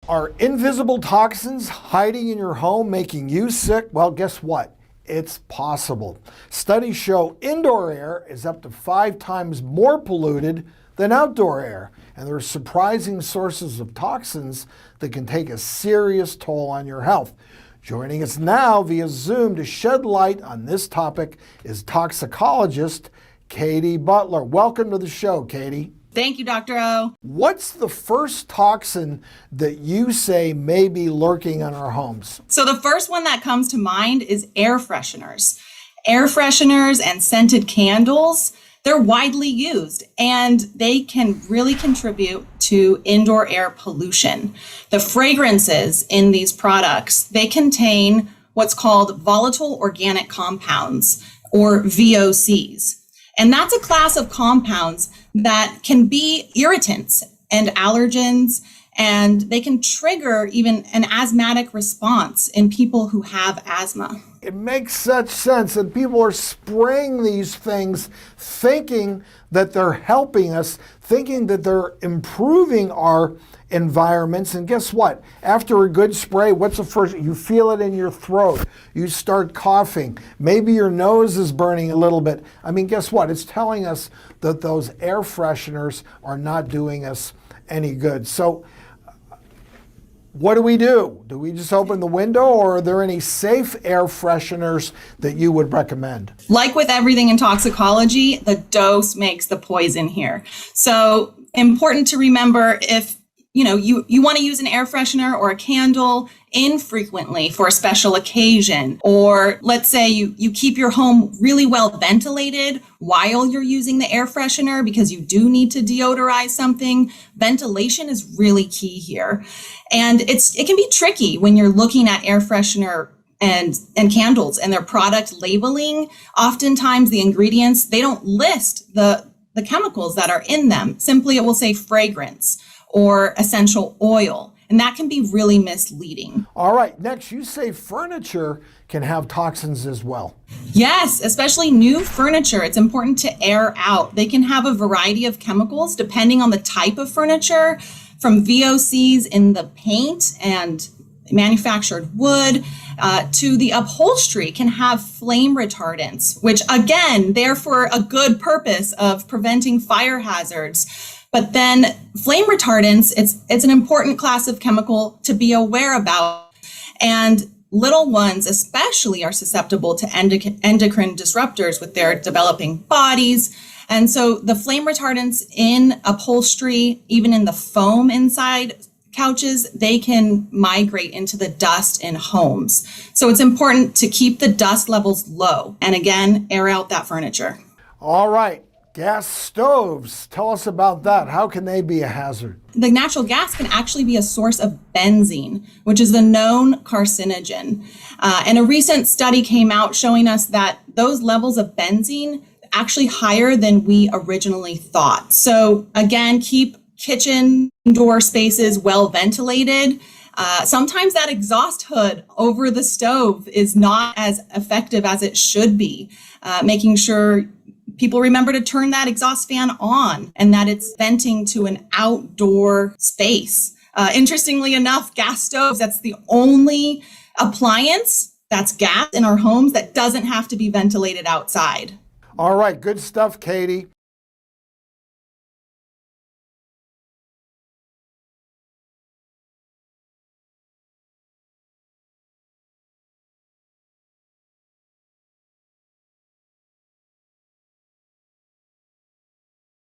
Are invisible toxins hiding in your home making you sick? Well, guess what? It's possible. Studies show indoor air is up to 5 times more polluted than outdoor air, and there are surprising sources of toxins that can take a serious toll on your health. Joining us now via Zoom to shed light on this topic is toxicologist Katie Butler. Welcome to the show, Katie. Thank you, Dr. O. What's the first toxin that you say may be lurking in our homes? So the first one that comes to mind is air fresheners. Air fresheners and scented candles, they're widely used and they can really contribute to indoor air pollution. The fragrances in these products, they contain what's called volatile organic compounds, or VOCs. And that's a class of compounds that can be irritants and allergens, and they can trigger even an asthmatic response in people who have asthma. It makes such sense that people are spraying these things thinking that they're helping us, thinking that they're improving our environments. And guess what? After a good spray, what's the first? You feel it in your throat. You start coughing. Maybe your nose is burning a little bit. I mean, guess what? It's telling us that those air fresheners are not doing us any good. So what do? Do we just open the window, or are there any safe air fresheners that you would recommend? Like with everything in toxicology, the dose makes the poison here. So important to remember, if you want to use an air freshener or a candle infrequently for a special occasion, or let's say you keep your home really well ventilated while you're using the air freshener because you do need to deodorize something, ventilation is really key here. And it can be tricky when you're looking at air freshener and candles and their product labeling. Oftentimes the ingredients, they don't list the chemicals that are in them. Simply it will say fragrance or essential oil, and that can be really misleading. All right, next, you say furniture can have toxins as well. Yes, especially new furniture. It's important to air out. They can have a variety of chemicals depending on the type of furniture, from VOCs in the paint and manufactured wood to the upholstery can have flame retardants, which again, they're for a good purpose of preventing fire hazards. But then flame retardants, it's an important class of chemical to be aware about. And little ones especially are susceptible to endocrine disruptors with their developing bodies. And so the flame retardants in upholstery, even in the foam inside couches, they can migrate into the dust in homes. So it's important to keep the dust levels low. And again, air out that furniture. All right. Gas stoves, tell us about that. How can they be a hazard? The natural gas can actually be a source of benzene, which is a known carcinogen. And a recent study came out showing us that those levels of benzene actually higher than we originally thought. So again, keep kitchen door spaces well ventilated. Sometimes that exhaust hood over the stove is not as effective as it should be, making sure people remember to turn that exhaust fan on and that it's venting to an outdoor space. Interestingly enough, gas stoves, that's the only appliance that's gas in our homes that doesn't have to be ventilated outside. All right, good stuff, Katie.